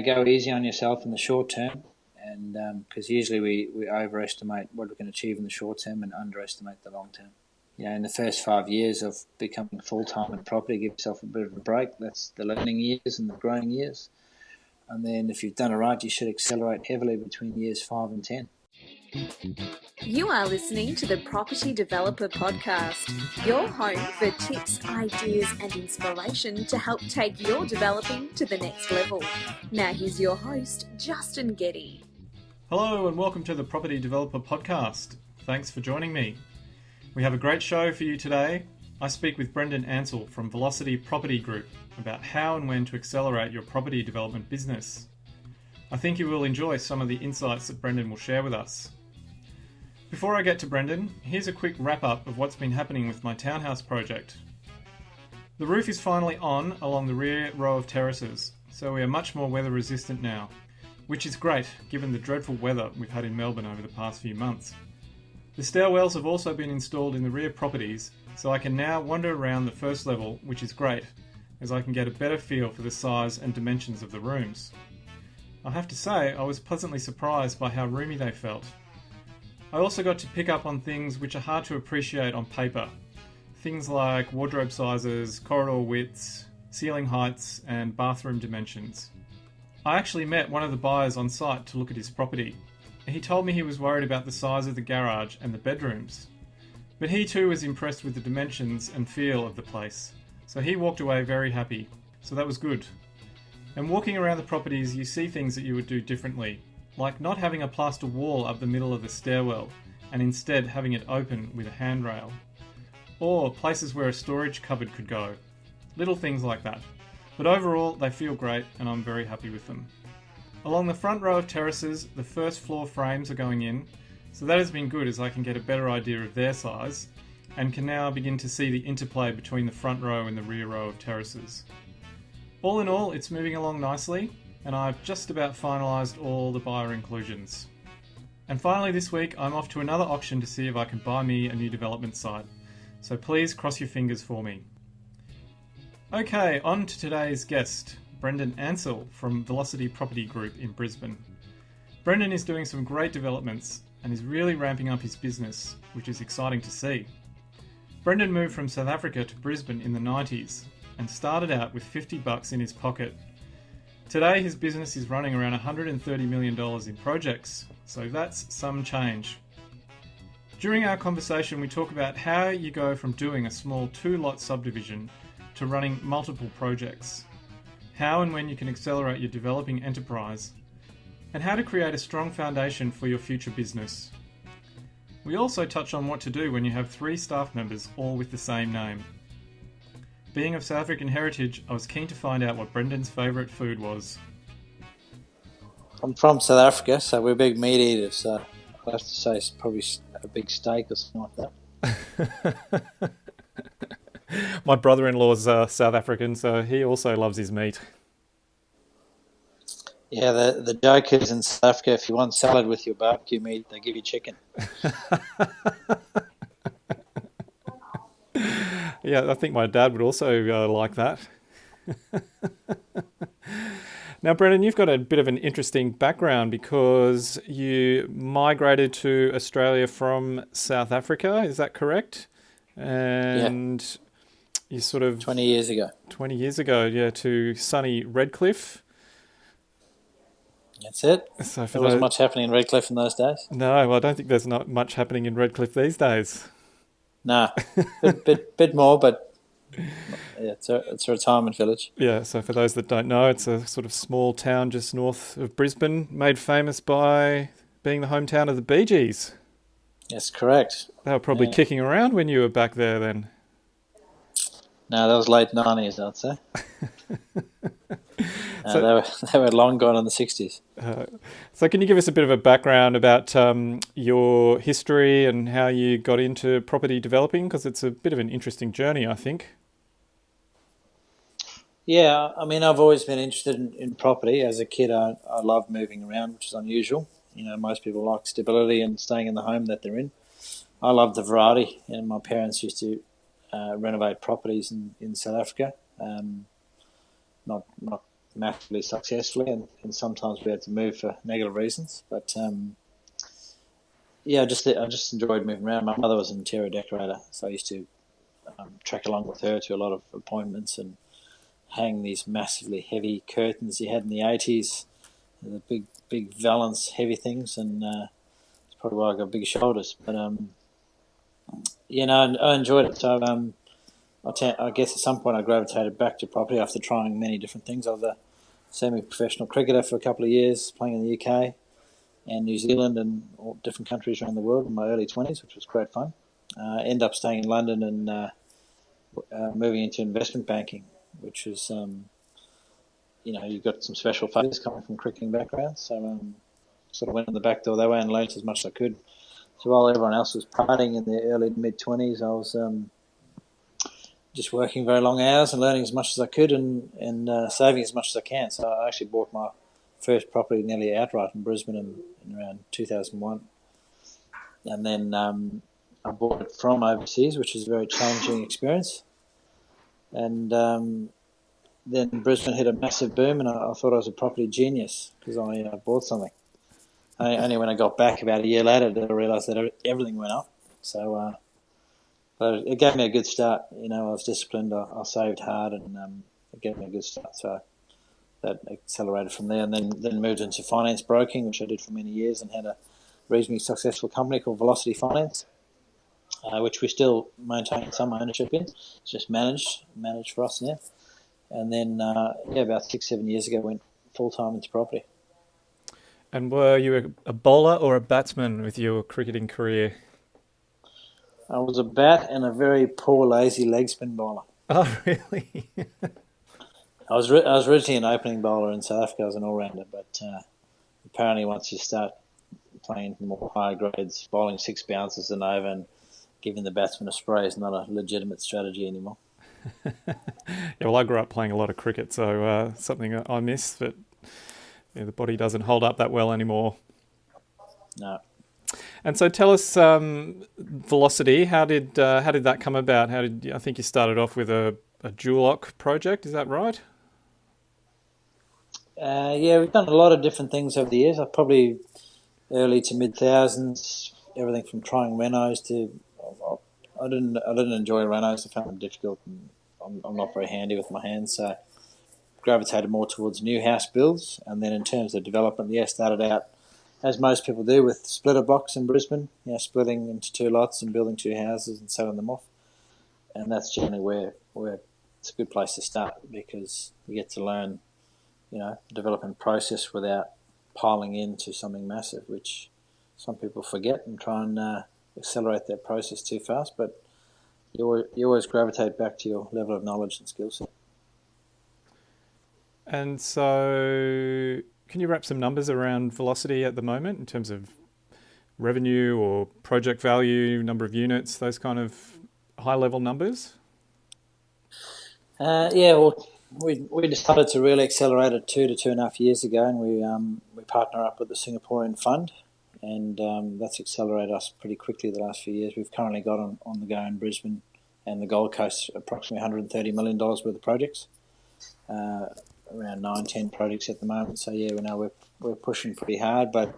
go easy on yourself in the short term, and because usually we overestimate what we can achieve in the short term and underestimate the long term. In the first 5 years of becoming full-time in property, give yourself a bit of a break. That's the learning years and the growing years. And then if you've done it right, you should accelerate heavily between years 5 and 10. You are listening to the Property Developer Podcast, your home for tips, ideas and inspiration to help take your developing to the next level. Now here's your host, Justin Getty. Hello and welcome to the Property Developer Podcast. Thanks for joining me. We have a great show for you today. I speak with Brendon Ansell from Velocity Property Group about how and when to accelerate your property development business. I think you will enjoy some of the insights that Brendon will share with us. Before I get to Brendon, here's a quick wrap-up of what's been happening with my townhouse project. The roof is finally on along the rear row of terraces, so we are much more weather resistant now, which is great given the dreadful weather we've had in Melbourne over the past few months. The stairwells have also been installed in the rear properties, so I can now wander around the first level, which is great, as I can get a better feel for the size and dimensions of the rooms. I have to say, I was pleasantly surprised by how roomy they felt. I also got to pick up on things which are hard to appreciate on paper. Things like wardrobe sizes, corridor widths, ceiling heights, and bathroom dimensions. I actually met one of the buyers on site to look at his property. He told me he was worried about the size of the garage and the bedrooms. But he too was impressed with the dimensions and feel of the place, so he walked away very happy. So that was good. And walking around the properties, you see things that you would do differently, like not having a plaster wall up the middle of the stairwell, and instead having it open with a handrail. Or places where a storage cupboard could go. Little things like that. But overall, they feel great, and I'm very happy with them. Along the front row of terraces, the first floor frames are going in, so that has been good as I can get a better idea of their size, and can now begin to see the interplay between the front row and the rear row of terraces. All in all, it's moving along nicely, and I've just about finalised all the buyer inclusions. And finally this week, I'm off to another auction to see if I can buy me a new development site, so please cross your fingers for me. Okay, on to today's guest, Brendon Ansell from Velocity Property Group in Brisbane. Brendon is doing some great developments and is really ramping up his business, which is exciting to see. Brendon moved from South Africa to Brisbane in the 90s and started out with $50 in his pocket. Today his business is running around $130 million in projects, so that's some change. During our conversation we talk about how you go from doing a small 2-lot subdivision to running multiple projects, how and when you can accelerate your developing enterprise, and how to create a strong foundation for your future business. We also touch on what to do when you have 3 staff members all with the same name. Being of South African heritage, I was keen to find out what Brendon's favourite food was. I'm from South Africa, so we're big meat eaters, so I have to say it's probably a big steak or something like that. My brother-in-law's South African, so he also loves his meat. Yeah, the joke is in South Africa, if you want salad with your barbecue meat, they give you chicken. Yeah, I think my dad would also like that. Now, Brendon, you've got a bit of an interesting background because you migrated to Australia from South Africa, is that correct? And yeah. You sort of... 20 years ago. 20 years ago, yeah, to sunny Redcliffe. That's it. So there wasn't much happening in Redcliffe in those days. No, well, I don't think there's not much happening in Redcliffe these days. No, bit more, but yeah, it's a retirement village. Yeah, so for those that don't know, it's a sort of small town just north of Brisbane, made famous by being the hometown of the Bee Gees. Yes, correct. They were probably kicking around when you were back there then. No, that was late 90s, I'd say. They were long gone in the 60s. So can you give us a bit of a background about your history and how you got into property developing? Because it's a bit of an interesting journey, I think. Yeah, I mean, I've always been interested in property. As a kid, I loved moving around, which is unusual. You know, most people like stability and staying in the home that they're in. I love the variety, and my parents used to renovate properties in South Africa. Not massively successfully, and sometimes we had to move for negative reasons. But I just enjoyed moving around. My mother was an interior decorator, so I used to trek along with her to a lot of appointments and hang these massively heavy curtains you had in the 80s, the big valance heavy things, and it's probably why I got big shoulders. But I enjoyed it. So I guess at some point I gravitated back to property after trying many different things. I was a semi-professional cricketer for a couple of years, playing in the UK and New Zealand and all different countries around the world in my early 20s, which was great fun. Ended up staying in London and moving into investment banking, which is, you've got some special favours coming from cricketing backgrounds. So sort of went in the back door that way and learnt as much as I could. So while everyone else was partying in their early to mid-20s, I was just working very long hours and learning as much as I could and saving as much as I can. So I actually bought my first property nearly outright in Brisbane in around 2001. And then I bought it from overseas, which was a very challenging experience. And then Brisbane hit a massive boom, and I thought I was a property genius because I bought something. Only when I got back about a year later did I realise that everything went up. So, but it gave me a good start. I was disciplined, I saved hard, and it gave me a good start. So that accelerated from there, and then moved into finance broking, which I did for many years, and had a reasonably successful company called Velocity Finance, which we still maintain some ownership in. It's just managed for us now. And then, about 6-7 years ago, went full-time into property. And were you a bowler or a batsman with your cricketing career? I was a bat and a very poor, lazy leg spin bowler. Oh, really? I was originally an opening bowler in South Africa. I was an all-rounder, but apparently once you start playing more higher grades, bowling 6 bounces and over and giving the batsman a spray is not a legitimate strategy anymore. Yeah, well, I grew up playing a lot of cricket, so something I miss, but the body doesn't hold up that well anymore. No. And so tell us, Velocity, how did that come about? I think you started off with a dual lock project, is that right? We've done a lot of different things over the years. Probably early to mid-thousands, everything from trying renos to... I didn't enjoy renos. I found them difficult, and I'm not very handy with my hands, so gravitated more towards new house builds. And then in terms of development, started out, as most people do, with splitter blocks in Brisbane, splitting into 2 lots and building 2 houses and selling them off. And that's generally where it's a good place to start, because you get to learn, the development process without piling into something massive, which some people forget and try and accelerate that process too fast. But you always gravitate back to your level of knowledge and skill set. And so can you wrap some numbers around Velocity at the moment in terms of revenue or project value, number of units, those kind of high-level numbers? We decided to really accelerate it 2 to 2.5 years ago, and we partner up with the Singaporean fund, and that's accelerated us pretty quickly the last few years. We've currently got on the go in Brisbane and the Gold Coast approximately $130 million worth of projects, around 9-10 projects at the moment. So we're pushing pretty hard, but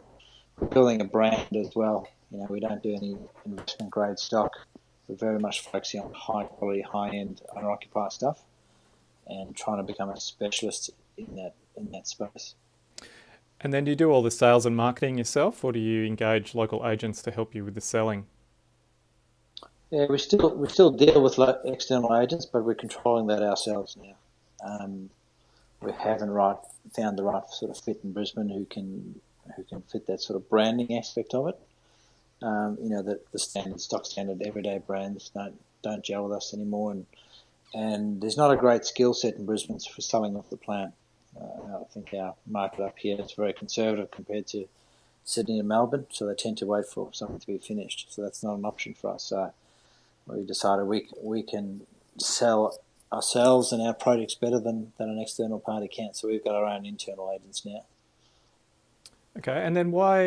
we're building a brand as well. We don't do any investment grade stock. We're very much focusing on high quality, high end owner occupier stuff, and trying to become a specialist in that space. And then do you do all the sales and marketing yourself, or do you engage local agents to help you with the selling? Yeah, we still deal with external agents, but we're controlling that ourselves now. We haven't found the right sort of fit in Brisbane who can fit that sort of branding aspect of it. The stock standard everyday brands don't gel with us anymore, and there's not a great skill set in Brisbane for selling off the plan. I think our market up here is very conservative compared to Sydney and Melbourne, so they tend to wait for something to be finished. So that's not an option for us. So we decided we can sell ourselves and our projects better than an external party can. So we've got our own internal agents now. Okay, and then why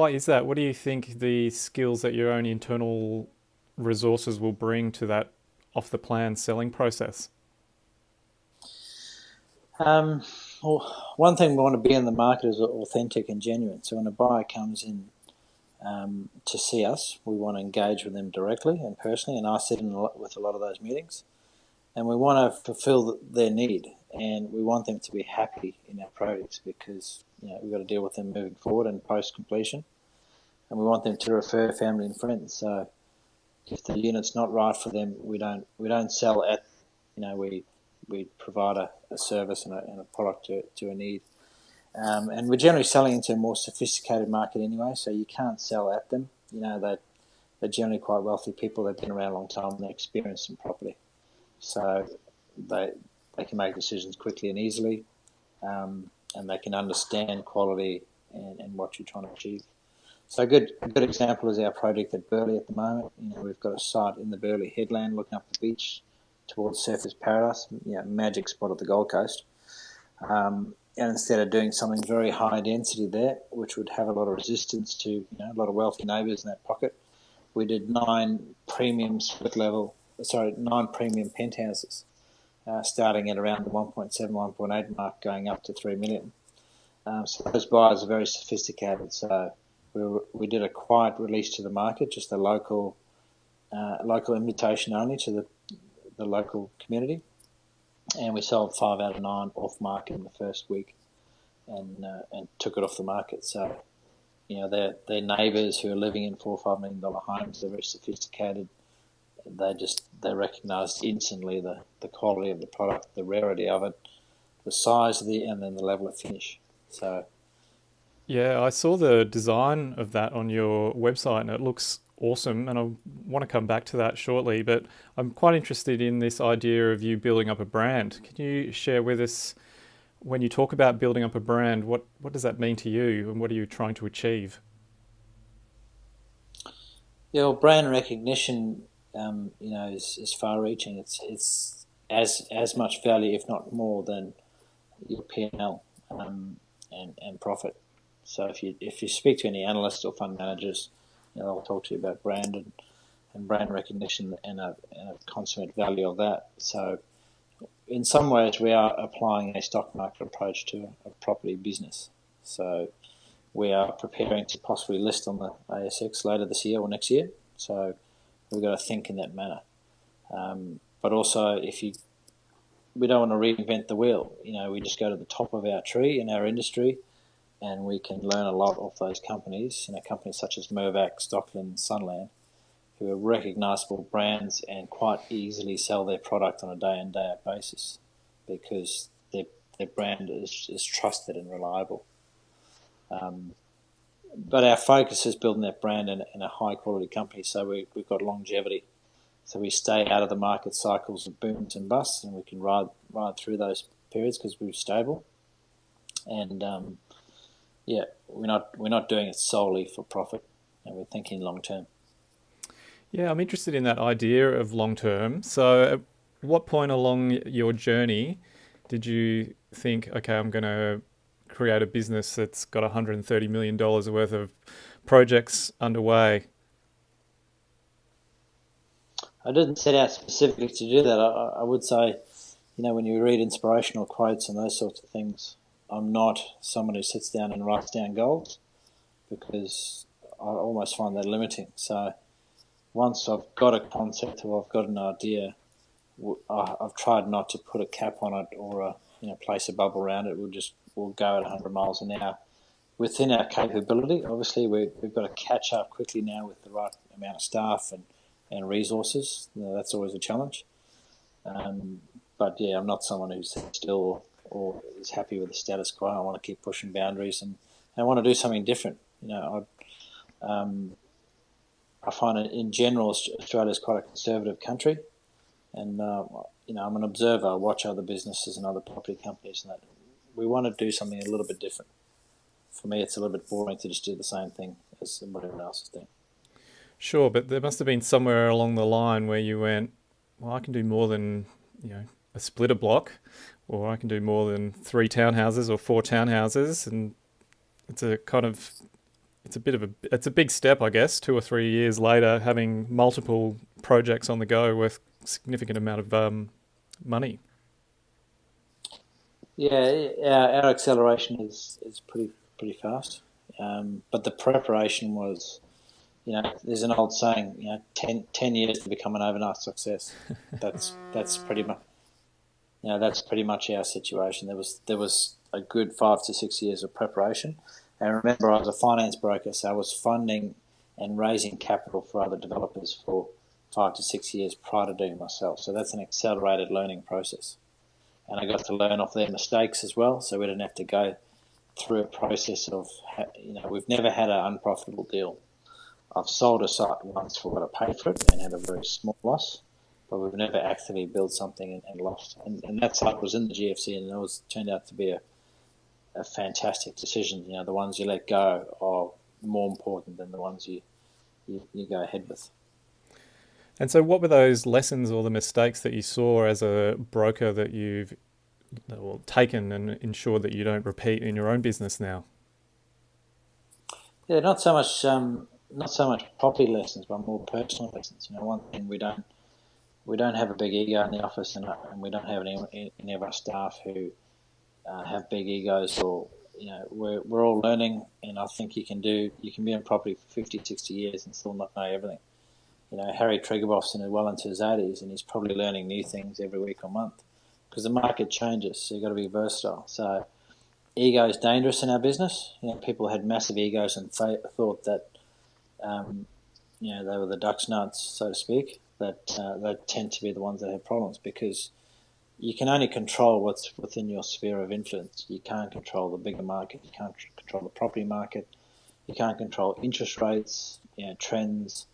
is that? What do you think the skills that your own internal resources will bring to that off the plan selling process? Well, one thing we want to be in the market is authentic and genuine. So when a buyer comes in to see us, we want to engage with them directly and personally, and I sit in with a lot of those meetings. And we want to fulfil their need, and we want them to be happy in our projects because we've got to deal with them moving forward and post completion, and we want them to refer family and friends. So if the unit's not right for them, we don't sell at we provide a service and a product to a need, and we're generally selling into a more sophisticated market anyway. So you can't sell at them. They're generally quite wealthy people. They've been around a long time and they're experienced in property. So they can make decisions quickly and easily, and they can understand quality and what you're trying to achieve. So a good example is our project at Burleigh at the moment. We've got a site in the Burleigh headland looking up the beach towards Surfers Paradise, magic spot of the Gold Coast. And instead of doing something very high density there, which would have a lot of resistance to a lot of wealthy neighbours in that pocket, we did 9 premium penthouses, starting at around the 1.7, 1.8 mark, going up to 3 million. So those buyers are very sophisticated. So we did a quiet release to the market, just a local invitation only to the local community, and we sold 5 out of 9 off market in the first week, and took it off the market. So their neighbours who are living in $4 or $5 million homes, they're very sophisticated. They recognised instantly the quality of the product, the rarity of it, the size of and then the level of finish. So yeah, I saw the design of that on your website and it looks awesome, and I want to come back to that shortly, but I'm quite interested in this idea of you building up a brand. Can you share with us, when you talk about building up a brand, what does that mean to you and what are you trying to achieve? Yeah, well, brand recognition is far-reaching. It's as much value, if not more, than your P&L and profit. So if you speak to any analysts or fund managers, they'll talk to you about brand and brand recognition and a consummate value of that. So in some ways, we are applying a stock market approach to a property business. So we are preparing to possibly list on the ASX later this year or next year. So we've got to think in that manner. But also, we don't want to reinvent the wheel. We just go to the top of our tree in our industry, and we can learn a lot of those companies. Companies such as Mirvac, Stockland, Sunland, who are recognisable brands and quite easily sell their product on a day-in, day-out basis because their brand is trusted and reliable. But our focus is building that brand in a high-quality company, so we've got longevity. So we stay out of the market cycles of booms and busts, and we can ride through those periods because we're stable. And we're not doing it solely for profit, and we're thinking long term. Yeah, I'm interested in that idea of long term. So at what point along your journey did you think, okay, I'm going to create a business that's got $130 million worth of projects underway? I didn't set out specifically to do that. I would say, when you read inspirational quotes and those sorts of things, I'm not someone who sits down and writes down goals because I almost find that limiting. So once I've got a concept or I've got an idea, I've tried not to put a cap on it or place a bubble around it. We'll go at 100 miles an hour within our capability. Obviously, we've got to catch up quickly now with the right amount of staff and resources. That's always a challenge. But yeah, I'm not someone who's still or is happy with the status quo. I want to keep pushing boundaries and I want to do something different. I find it in general Australia is quite a conservative country, and I'm an observer. I watch other businesses and other property companies, and that we want to do something a little bit different. For me, it's a little bit boring to just do the same thing as what everyone else is doing. Sure, but there must have been somewhere along the line where you went, well, I can do more than a splitter block, or I can do more than 3 townhouses or 4 townhouses, and it's a big step, I guess, 2 or 3 years later, having multiple projects on the go with significant amount of money. Yeah, our acceleration is pretty fast, but the preparation was, there's an old saying, 10 years to become an overnight success. That's pretty much, that's pretty much our situation. There was a good 5 to 6 years of preparation, and remember, I was a finance broker, so I was funding and raising capital for other developers for 5 to 6 years prior to doing it myself. So that's an accelerated learning process, and I got to learn off their mistakes as well. So we didn't have to go through a process of, we've never had an unprofitable deal. I've sold a site once for what I paid for it and had a very small loss, but we've never actively built something and lost. And that site was in the GFC, and it turned out to be a fantastic decision. The ones you let go are more important than the ones you go ahead with. And so what were those lessons or the mistakes that you saw as a broker that you've taken and ensured that you don't repeat in your own business now? Yeah, not so much property lessons, but more personal lessons. One thing, we don't have a big ego in the office, and we don't have any of our staff who have big egos, or we're all learning. And I think you can be in property for 50, 60 years and still not know everything. Harry Triggerboff's well into his 80s, and he's probably learning new things every week or month because the market changes. So you've got to be versatile. So ego is dangerous in our business. People had massive egos and thought that they were the duck's nuts, so to speak. That they tend to be the ones that have problems, because you can only control what's within your sphere of influence. You can't control the bigger market. You can't control the property market. You can't control interest rates, trends.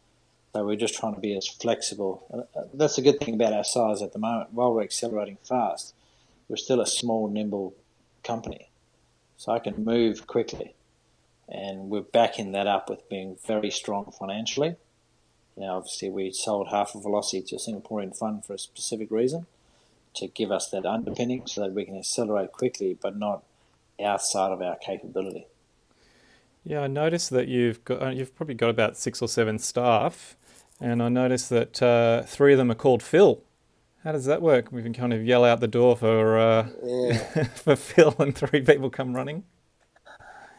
So we're just trying to be as flexible. That's a good thing about our size at the moment. While we're accelerating fast, we're still a small, nimble company. So I can move quickly. And we're backing that up with being very strong financially. Obviously, we sold half of Velocity to a Singaporean fund for a specific reason, to give us that underpinning so that we can accelerate quickly, but not outside of our capability. Yeah, I noticed that you've probably got about 6 or 7 staff, and I noticed that 3 of them are called Phil. How does that work? We can kind of yell out the door for for Phil, and 3 people come running.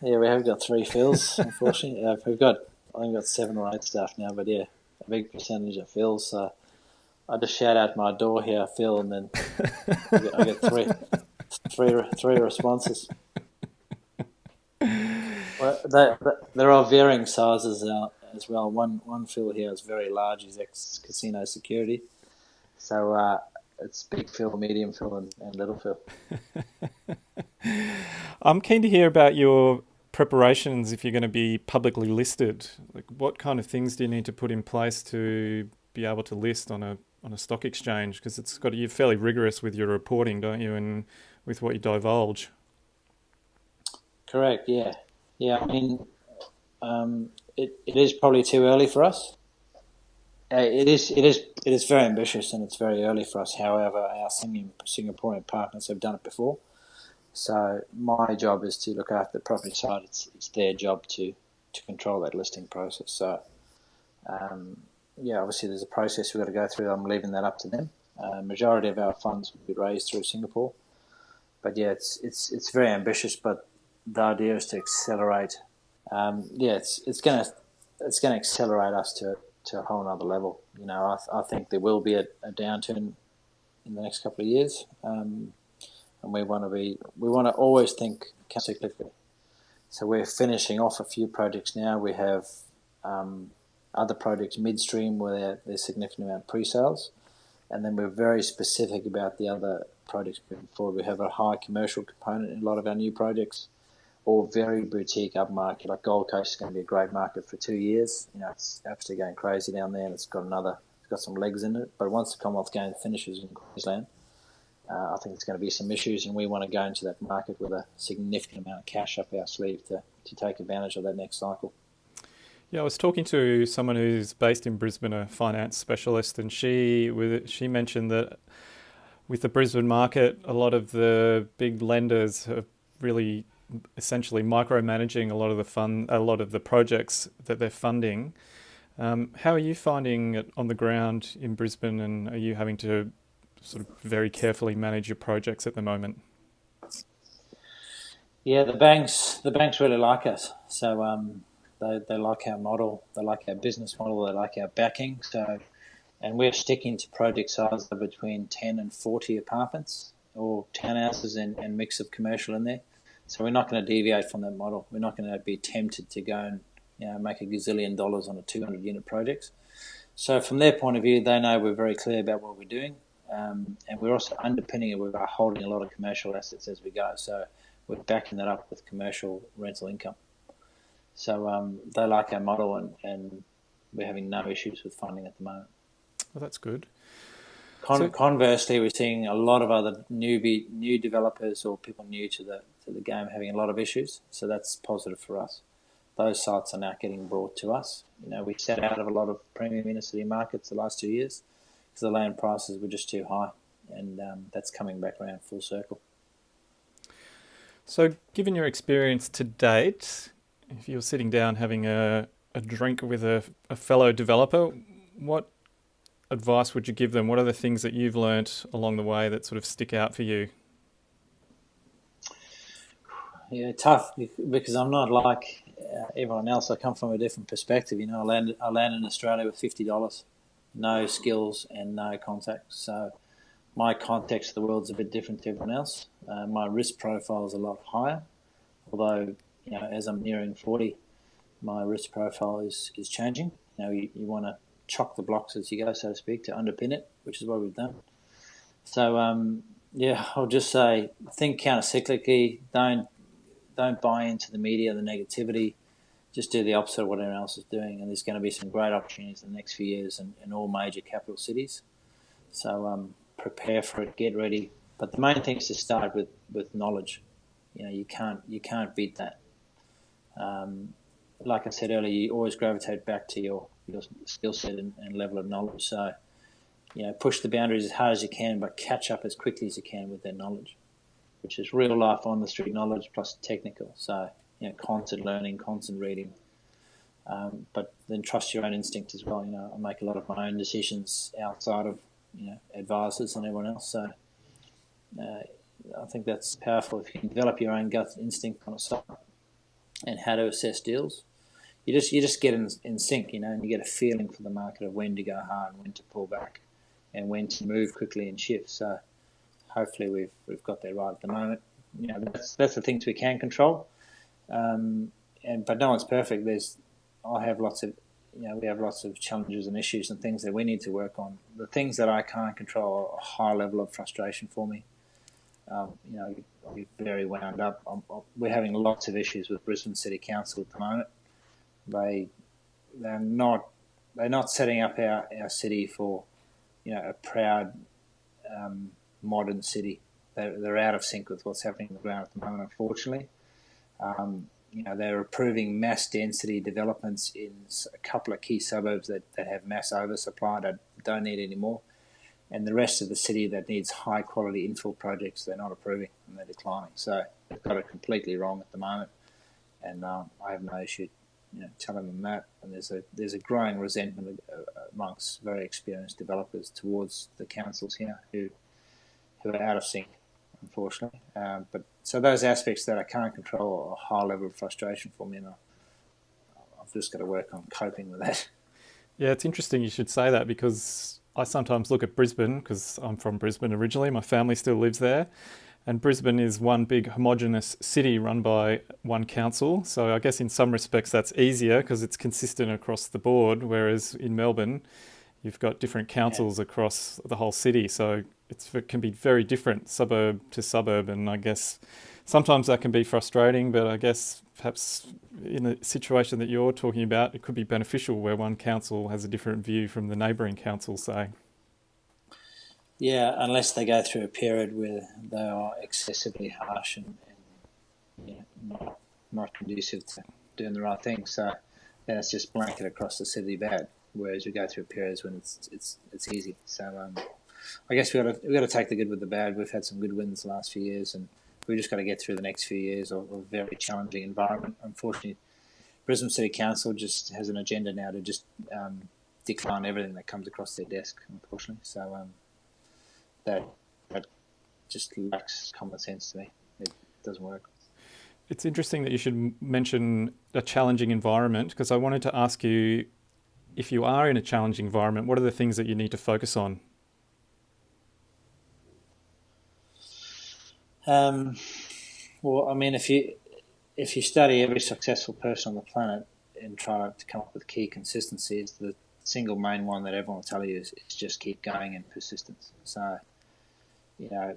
Yeah, we have got 3 Phils, unfortunately. I think we've got 7 or 8 staff now, but yeah, a big percentage of Phils. So I just shout out my door here, Phil, and then I get three responses. Well, there are varying sizes as well. One Phil here is very large. He's ex-casino security. So it's big Phil, medium Phil, and little Phil. I'm keen to hear about your preparations if you're going to be publicly listed. Like, what kind of things do you need to put in place to be able to list on a stock exchange? Because you're fairly rigorous with your reporting, don't you, and with what you divulge. Correct. Yeah. I mean, it is probably too early for us. It is very ambitious, and it's very early for us. However, our Singaporean partners have done it before. So my job is to look after the property side. It's their job to control that listing process. So, obviously there's a process we've got to go through. I'm leaving that up to them. Majority of our funds will be raised through Singapore. But yeah, it's very ambitious, but the idea is to accelerate. It's going to accelerate us to a whole other level. I think there will be a downturn in the next couple of years. And we want to always think countercyclically. So we're finishing off a few projects now. We have other projects midstream where there's significant amount of pre-sales, and then we're very specific about the other projects moving forward. We have a high commercial component in a lot of our new projects, or very boutique upmarket. Like Gold Coast is going to be a great market for 2 years. It's absolutely going crazy down there, and it's got some legs in it. But once the Commonwealth Games finishes in Queensland, I think there's going to be some issues, and we want to go into that market with a significant amount of cash up our sleeve to take advantage of that next cycle. Yeah, I was talking to someone who's based in Brisbane, a finance specialist, and she mentioned that with the Brisbane market, a lot of the big lenders are really essentially micromanaging a lot of the projects that they're funding. How are you finding it on the ground in Brisbane, and are you having to sort of very carefully manage your projects at the moment? Yeah, the banks really like us. So they like our model, they like our business model, they like our backing. So, and we're sticking to project size of between 10 and 40 apartments or townhouses and mix of commercial in there. So we're not going to deviate from that model. We're not going to be tempted to go and make a gazillion dollars on a 200 unit project. So from their point of view, they know we're very clear about what we're doing, and we're also underpinning it with holding a lot of commercial assets as we go. So we're backing that up with commercial rental income. So they like our model, and we're having no issues with funding at the moment. Well, that's good. Conversely, we're seeing a lot of other new developers or people new to the game having a lot of issues. So that's positive for us. Those sites are now getting brought to us. We sat out of a lot of premium inner city markets the last 2 years because the land prices were just too high, and that's coming back around full circle. So, given your experience to date, if you're sitting down having a drink with a fellow developer, what advice would you give them? What are the things that you've learnt along the way that sort of stick out for you? Yeah, tough because I'm not like everyone else. I come from a different perspective. I landed in Australia with $50, no skills and no contacts. So my context of the world's a bit different to everyone else. My risk profile is a lot higher, although as I'm nearing 40, my risk profile is changing. You want to chock the blocks as you go, so to speak, to underpin it, which is what we've done. So I'll just say think counter-cyclically. Don't buy into the media, the negativity. Just do the opposite of what everyone else is doing, and there's going to be some great opportunities in the next few years in all major capital cities. So prepare for it, get ready. But the main thing is to start with knowledge. You can't beat that. Like I said earlier, you always gravitate back to your skill set and level of knowledge. So push the boundaries as hard as you can, but catch up as quickly as you can with their knowledge, which is real life on the street knowledge plus technical. So constant learning, constant reading, but then trust your own instinct as well. I make a lot of my own decisions outside of advisors and everyone else. So I think that's powerful. If you can develop your own gut instinct on a site and how to assess deals, you just get in sync, and you get a feeling for the market of when to go hard and when to pull back, and when to move quickly and shift. So hopefully we've got that right at the moment. That's the things we can control, but no one's perfect. We have lots of challenges and issues and things that we need to work on. The things that I can't control are a high level of frustration for me. I'll be very wound up. We're having lots of issues with Brisbane City Council at the moment. They're not setting up our city for a proud modern city. They're out of sync with what's happening on the ground at the moment, unfortunately. They're approving mass density developments in a couple of key suburbs that have mass oversupply that don't need any more. And the rest of the city that needs high quality infill projects, they're not approving and they're declining. So they've got it completely wrong at the moment. And I have no issue telling them that. And there's a growing resentment amongst very experienced developers towards the councils here who are out of sync, unfortunately. But so those aspects that I can't control are a high level of frustration for me, and I've just got to work on coping with that. Yeah, it's interesting you should say that, because I sometimes look at Brisbane, because I'm from Brisbane originally, my family still lives there, and Brisbane is one big homogenous city run by one council. So I guess in some respects that's easier because it's consistent across the board, whereas in Melbourne you've got different councils across the whole city. So it can be very different suburb to suburb, and I guess sometimes that can be frustrating, but I guess perhaps in the situation that you're talking about, it could be beneficial where one council has a different view from the neighbouring council, say. Yeah, unless they go through a period where they are excessively harsh and not conducive to doing the right thing. So then it's just blanket across the city bad. Whereas we go through periods when it's easy. So I guess we've got to take the good with the bad. We've had some good wins the last few years, and we've just got to get through the next few years of a very challenging environment. Unfortunately, Brisbane City Council just has an agenda now to just decline everything that comes across their desk, unfortunately. So that just lacks common sense to me. It doesn't work. It's interesting that you should mention a challenging environment, because I wanted to ask you, if you are in a challenging environment, what are the things that you need to focus on? Well, I mean, if you study every successful person on the planet and try to come up with key consistencies, the single main one that everyone will tell you is just keep going and persistence. So, you know,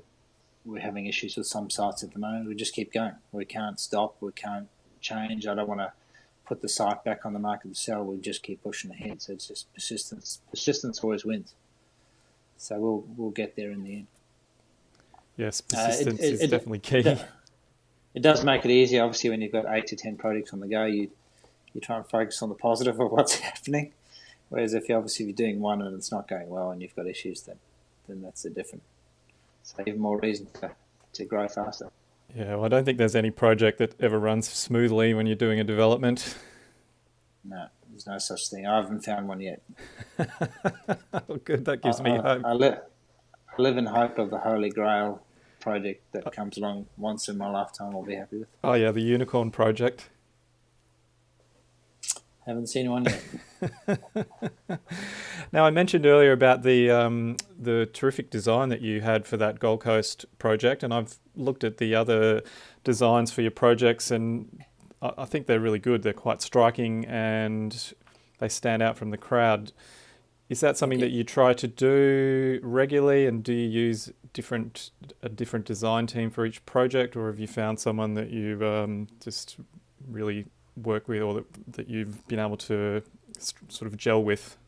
we're having issues with some sites at the moment. We just keep going. We can't stop. We can't change. I don't want to put the site back on the market to sell. We just keep pushing ahead. So it's just persistence. Persistence always wins. So we'll get there in the end. Yes, persistence is definitely key. It does make it easier. Obviously, when you've got 8 to 10 projects on the go, you try and focus on the positive of what's happening. Whereas if you're doing one and it's not going well and you've got issues, then that's a different. So even more reason to grow faster. Yeah, well, I don't think there's any project that ever runs smoothly when you're doing a development. No, there's no such thing. I haven't found one yet. Oh, good, that gives me hope. I live in hope of the Holy Grail project that comes along once in my lifetime. I'll be happy with. Oh yeah, the unicorn project. Haven't seen one yet. Now, I mentioned earlier about the terrific design that you had for that Gold Coast project, and I've looked at the other designs for your projects, and I think they're really good. They're quite striking, and they stand out from the crowd. Is that something that you try to do regularly, and do you use a different design team for each project, or have you found someone that you just really work with, or that you've been able to sort of gel with?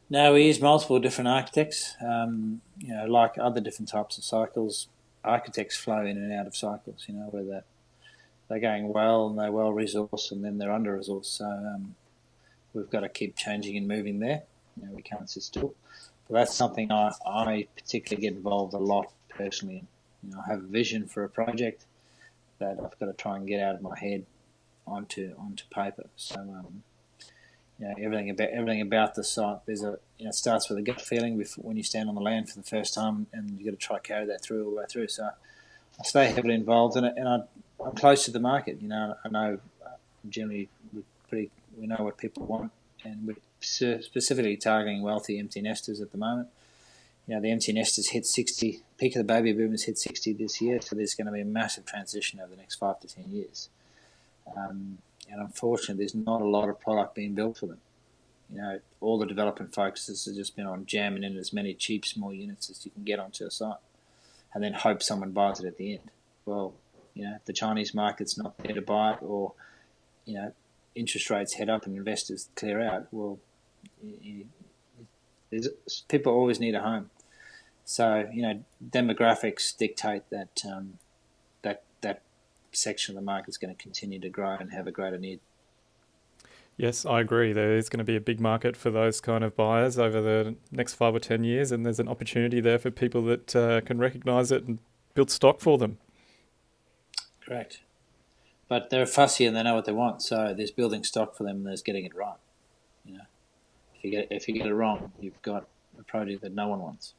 No, we use multiple different architects. Like other different types of cycles, architects flow in and out of cycles, where they're going well and they're well resourced and then they're under resourced. So we've got to keep changing and moving there. We can't sit still. But that's something I particularly get involved a lot personally in. I have a vision for a project that I've got to try and get out of my head onto paper. So everything about the site, it starts with a gut feeling when you stand on the land for the first time, and you've got to try to carry that through all the way through. So I stay heavily involved in it, and I'm close to the market. I know generally we know what people want, and we're specifically targeting wealthy empty nesters at the moment. The empty nesters hit 60, peak of the baby boomers hit 60 this year, so there's going to be a massive transition over the next 5 to 10 years. And unfortunately, there's not a lot of product being built for them. All the development focuses have just been on jamming in as many cheap, small units as you can get onto a site, and then hope someone buys it at the end. Well, if the Chinese market's not there to buy it, or, interest rates head up and investors clear out, well, people always need a home. So, demographics dictate that that section of the market is going to continue to grow and have a greater need. Yes, I agree. There is going to be a big market for those kind of buyers over the next 5 or 10 years, and there's an opportunity there for people that can recognise it and build stock for them. Correct. But they're fussy and they know what they want, so there's building stock for them and there's getting it right. If you get it wrong, you've got a project that no one wants.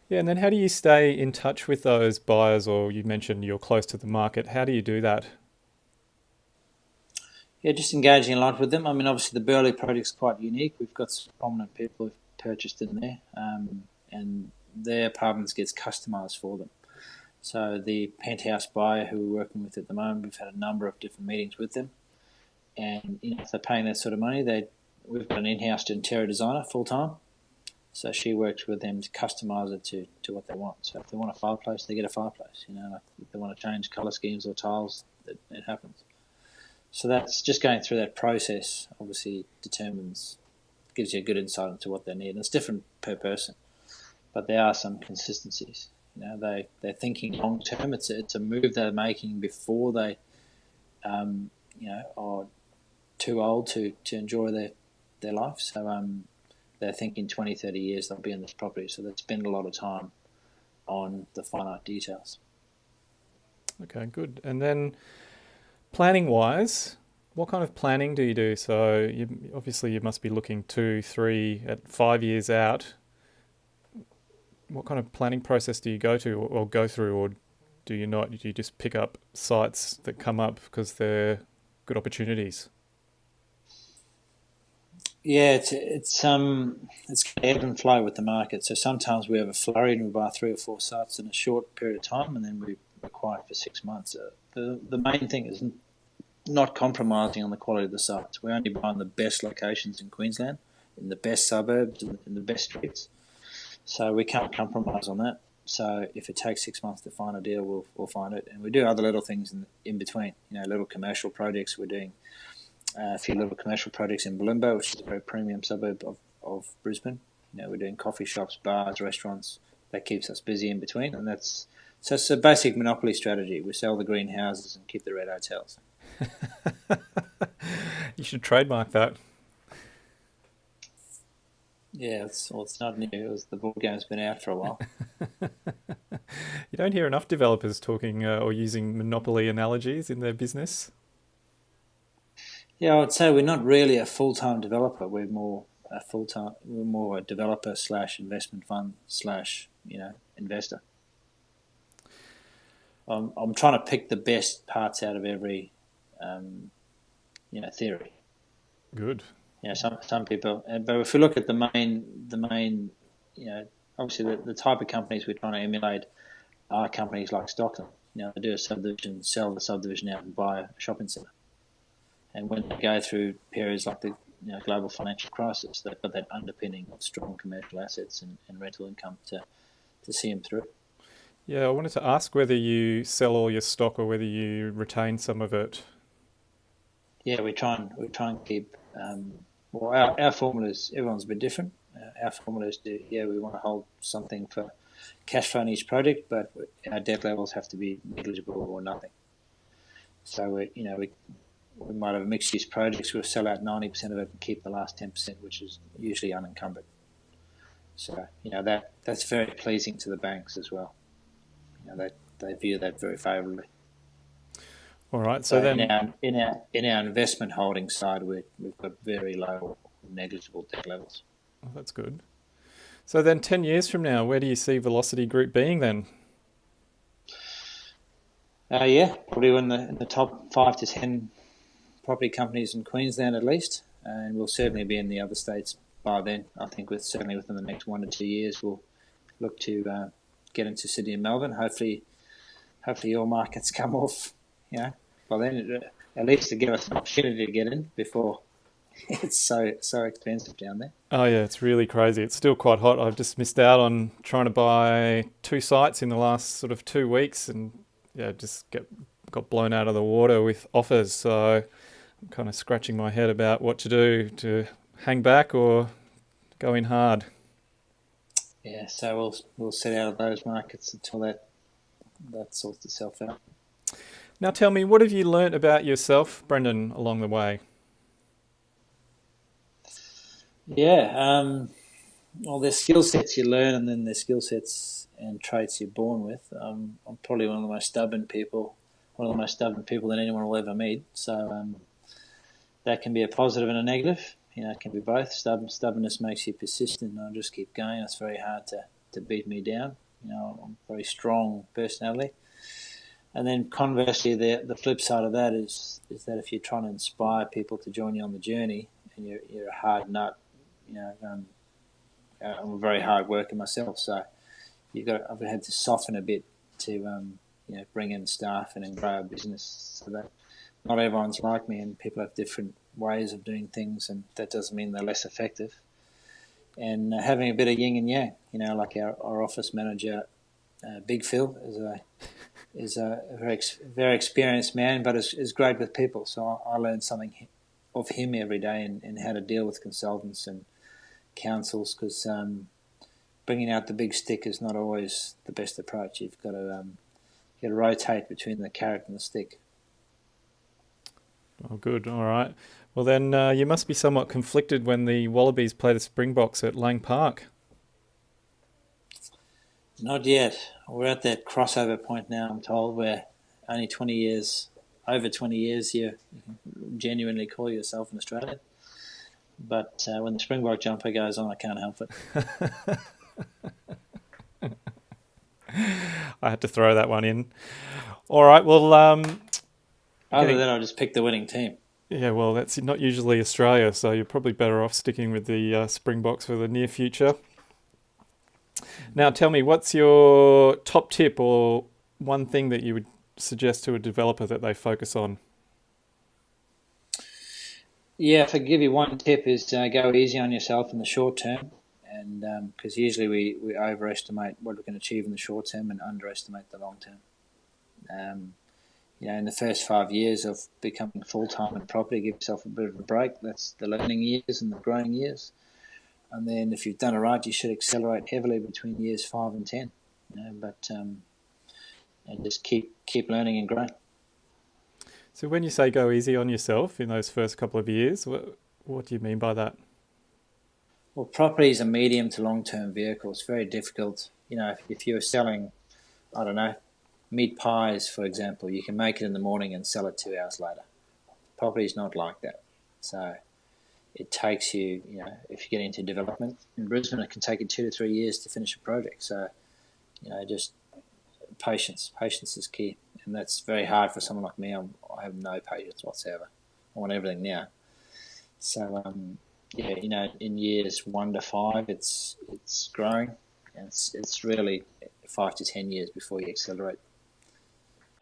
Yeah, and then how do you stay in touch with those buyers, or you mentioned you're close to the market? How do you do that? Yeah, just engaging a lot with them. I mean, obviously the Burleigh project's quite unique. We've got some prominent people who've purchased in there, and their apartments gets customised for them. So the penthouse buyer who we're working with at the moment, we've had a number of different meetings with them, and if they're paying that sort of money, we've got an in-house interior designer full-time. So she works with them to customise it to what they want. So if they want a fireplace, they get a fireplace. If they want to change colour schemes or tiles, it happens. So that's just going through that process, obviously gives you a good insight into what they need. And it's different per person, but there are some consistencies. They're thinking long term. It's a move they're making before they, are too old to enjoy their life. So they're thinking 20, 30 years they'll be in this property. So they spend a lot of time on the finite details. Okay, good. And then planning-wise, what kind of planning do you do? So you must be looking 2, 3, 5 years out. What kind of planning process do you go to or go through, or do you not? Do you just pick up sites that come up because they're good opportunities? Yeah, it's going to ebb and flow with the market. So sometimes we have a flurry and we buy 3 or 4 sites in a short period of time, and then we acquire for 6 months. The main thing is not compromising on the quality of the sites. We only buy in the best locations in Queensland, in the best suburbs, in the best streets. So we can't compromise on that. So if it takes 6 months to find a deal, we'll find it. And we do other little things in between. Little commercial projects. We're doing a few little commercial projects in Bulimba, which is a very premium suburb of Brisbane. We're doing coffee shops, bars, restaurants. That keeps us busy in between, and it's a basic monopoly strategy. We sell the greenhouses and keep the red hotels. You should trademark that. Yeah, it's not new. The board game's been out for a while. You don't hear enough developers talking or using monopoly analogies in their business. Yeah, I'd say we're not really a full-time developer. We're more a developer / investment fund / investor. I'm trying to pick the best parts out of every theory. Good. Some people, but if we look at the main, obviously the type of companies we're trying to emulate are companies like Stockton. They do a subdivision, sell the subdivision out, and buy a shopping centre. And when they go through periods like the global financial crisis, they've got that underpinning of strong commercial assets and rental income to see them through. Yeah, I wanted to ask whether you sell all your stock or whether you retain some of it. Yeah, we try and keep. Our formulas, everyone's a bit different. Our formulas we want to hold something for cash flow in each project, but our debt levels have to be negligible or nothing. So we might have mixed-use projects. We'll sell out 90% of it and keep the last 10%, which is usually unencumbered. So that's very pleasing to the banks as well. They view that very favourably. All right. So then, in our investment holding side, we've got very low, negligible debt levels. Oh, that's good. So then, 10 years from now, where do you see Velocity Group being then? Probably in the top 5 to 10 property companies in Queensland at least, and we'll certainly be in the other states by then. I think certainly within the next 1 to 2 years, we'll look to get into Sydney and Melbourne. Hopefully all markets come off. By then, at least to give us an opportunity to get in before it's so expensive down there. Oh yeah, it's really crazy. It's still quite hot. I've just missed out on trying to buy 2 sites in the last sort of 2 weeks, and just got blown out of the water with offers. So I'm kind of scratching my head about what to do, to hang back or go in hard. Yeah, so we'll sit out of those markets until that sorts itself out. Now tell me, what have you learnt about yourself, Brendon, along the way? Well, there's skill sets you learn, and then there's skill sets and traits you're born with. I'm probably one of the most stubborn people that anyone will ever meet. So that can be a positive and a negative. It can be both. Stubbornness makes you persistent, and I'll just keep going. It's very hard to beat me down. I'm a very strong personality. And then conversely, the flip side of that is that if you're trying to inspire people to join you on the journey, and you're a hard nut, I'm a very hard worker myself, so I've had to soften a bit to bring in staff and grow a business, so that not everyone's like me, and people have different ways of doing things, and that doesn't mean they're less effective. And having a bit of yin and yang, like our office manager, Big Phil, is a very, very experienced man, but is great with people. So I learn something of him every day, and how to deal with consultants and councils, because bringing out the big stick is not always the best approach. You've got to rotate between the carrot and the stick. Oh, good. All right. Well, then you must be somewhat conflicted when the Wallabies play the Springboks at Lang Park. Not yet. We're at that crossover point now, I'm told, where only over 20 years you can genuinely call yourself an Australian. But when the Springbok jumper goes on, I can't help it. I had to throw that one in. All right, well... Other than I just picked the winning team. Yeah, well, that's not usually Australia, so you're probably better off sticking with the Springboks for the near future. Now, tell me, what's your top tip or one thing that you would suggest to a developer that they focus on? Yeah, if I give you one tip is go easy on yourself in the short term, and because usually we overestimate what we can achieve in the short term and underestimate the long term. In the first 5 years of becoming full-time in property, give yourself a bit of a break. That's the learning years and the growing years. And then if you've done it right, you should accelerate heavily between years 5 and 10. And just keep learning and growing. So when you say go easy on yourself in those first couple of years, what do you mean by that? Well, property is a medium to long-term vehicle. It's very difficult. If you're selling, I don't know, meat pies, for example, you can make it in the morning and sell it 2 hours later. Property is not like that. So it takes you, if you get into development in Brisbane, it can take you 2 to 3 years to finish a project. So, just patience. Patience is key. And that's very hard for someone like me. I have no patience whatsoever. I want everything now. So, in years 1 to 5, it's growing. And it's really 5 to 10 years before you accelerate.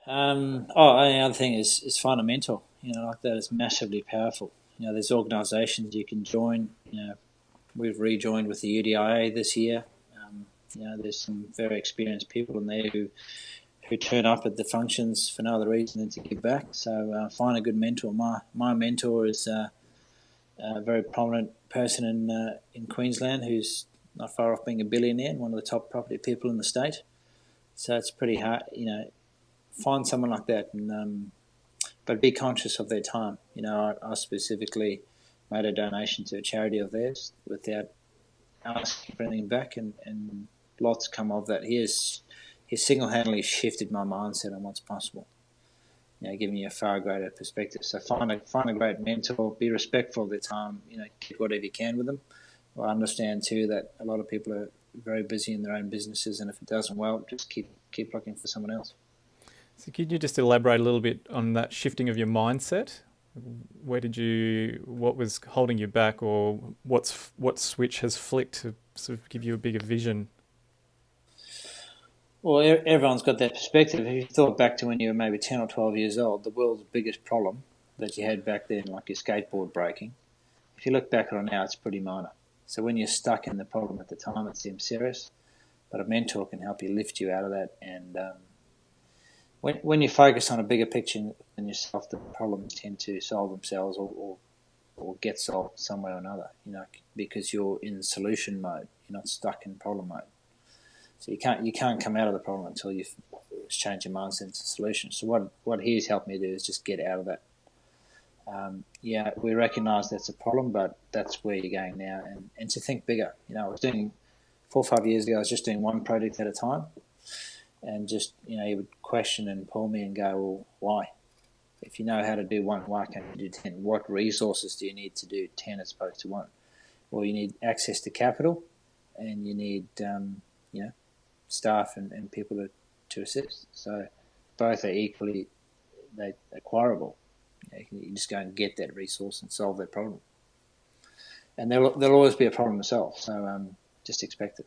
And the other thing is find a mentor. Like that is massively powerful. There's organisations you can join. We've rejoined with the UDIA this year. There's some very experienced people in there who turn up at the functions for no other reason than to give back. So find a good mentor. My mentor is a very prominent person in Queensland who's not far off being a billionaire and one of the top property people in the state. So it's pretty hard, find someone like that, and but be conscious of their time. I specifically made a donation to a charity of theirs without asking for anything back, and lots come of that. He single-handedly shifted my mindset on what's possible, giving you a far greater perspective. So find a great mentor, be respectful of their time, get whatever you can with them. I understand too that a lot of people are very busy in their own businesses, and if it doesn't well, just keep looking for someone else. So could you just elaborate a little bit on that shifting of your mindset? What was holding you back, or what switch has flicked to sort of give you a bigger vision? Well, everyone's got that perspective. If you thought back to when you were maybe 10 or 12 years old, the world's biggest problem that you had back then, like your skateboard breaking, if you look back on it now, it's pretty minor. So when you're stuck in the problem at the time, it seems serious, but a mentor can help you lift you out of that. And when you focus on a bigger picture than yourself, the problems tend to solve themselves or get solved some way or another, because you're in solution mode. You're not stuck in problem mode. So you can't come out of the problem until you've changed your mindset into solution. So what he's helped me do is just get out of that. We recognise that's a problem, but that's where you're going now, and to think bigger. I was doing 4 or 5 years ago, I was just doing one project at a time, and just, he would question and pull me and go, well, why? If you know how to do one, why can't you do 10? What resources do you need to do 10 as opposed to 1? Well, you need access to capital, and you need, staff and people to assist. So both are equally acquirable. You just go and get that resource and solve that problem. And there'll always be a problem themselves, so just expect it.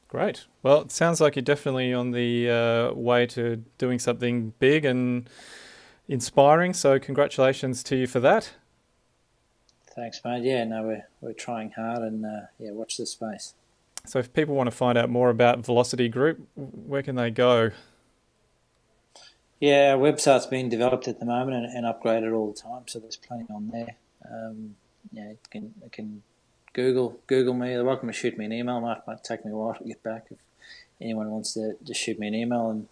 Great. Well, it sounds like you're definitely on the way to doing something big and inspiring, so congratulations to you for that. Thanks, mate. Yeah, no, we're trying hard, and watch this space. So if people want to find out more about Velocity Group, where can they go? Yeah, our website's being developed at the moment and upgraded all the time, so there's plenty on there. You can Google me. They're welcome to shoot me an email. It might take me a while to get back. If anyone wants to just shoot me an email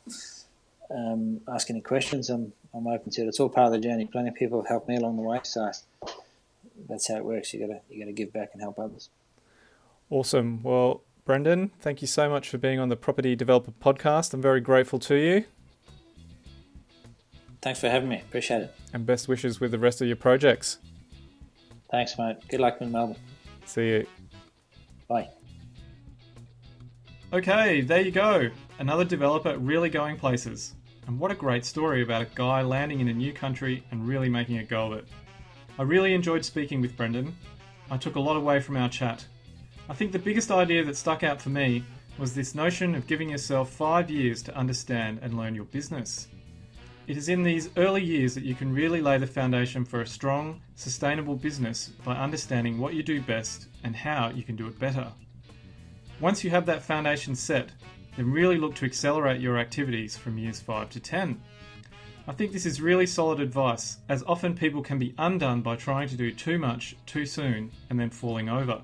and ask any questions, I'm open to it. It's all part of the journey. Plenty of people have helped me along the way, so that's how it works. You gotta give back and help others. Awesome. Well, Brendon, thank you so much for being on the Property Developer Podcast. I'm very grateful to you. Thanks for having me. Appreciate it. And best wishes with the rest of your projects. Thanks, mate. Good luck in Melbourne. See you. Bye. Okay, there you go. another developer really going places. And what a great story about a guy landing in a new country and really making a go of it. I really enjoyed speaking with Brendon. I took a lot away from our chat. I think the biggest idea that stuck out for me was this notion of giving yourself 5 years to understand and learn your business. It is in these early years that you can really lay the foundation for a strong, sustainable business by understanding what you do best and how you can do it better. Once you have that foundation set, then really look to accelerate your activities from years 5 to 10. I think this is really solid advice, as often people can be undone by trying to do too much too soon and then falling over.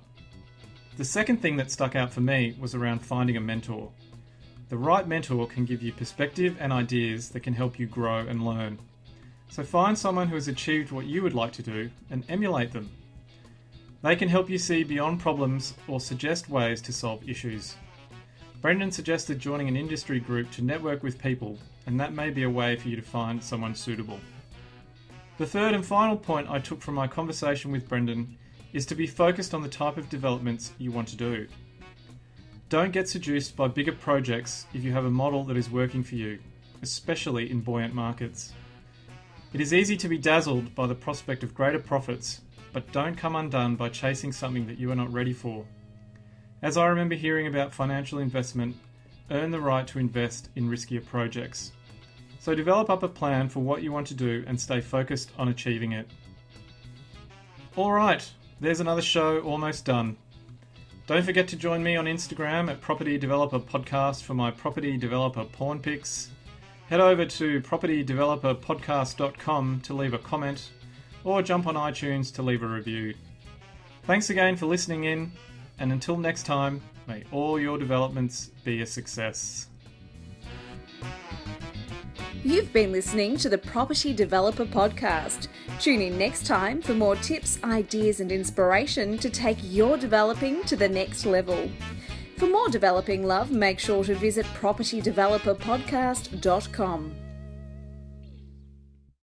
The second thing that stuck out for me was around finding a mentor. The right mentor can give you perspective and ideas that can help you grow and learn. So find someone who has achieved what you would like to do and emulate them. They can help you see beyond problems or suggest ways to solve issues. Brendon suggested joining an industry group to network with people, and that may be a way for you to find someone suitable. The third and final point I took from my conversation with Brendon is to be focused on the type of developments you want to do. Don't get seduced by bigger projects if you have a model that is working for you, especially in buoyant markets. It is easy to be dazzled by the prospect of greater profits, but don't come undone by chasing something that you are not ready for. As I remember hearing about financial investment, earn the right to invest in riskier projects. So develop up a plan for what you want to do and stay focused on achieving it. Alright, there's another show almost done. Don't forget to join me on Instagram at Property Developer Podcast for my property developer porn pics. Head over to propertydeveloperpodcast.com to leave a comment, or jump on iTunes to leave a review. Thanks again for listening in, and until next time, may all your developments be a success. You've been listening to the Property Developer Podcast. Tune in next time for more tips, ideas and inspiration to take your developing to the next level. For more developing love, make sure to visit propertydeveloperpodcast.com.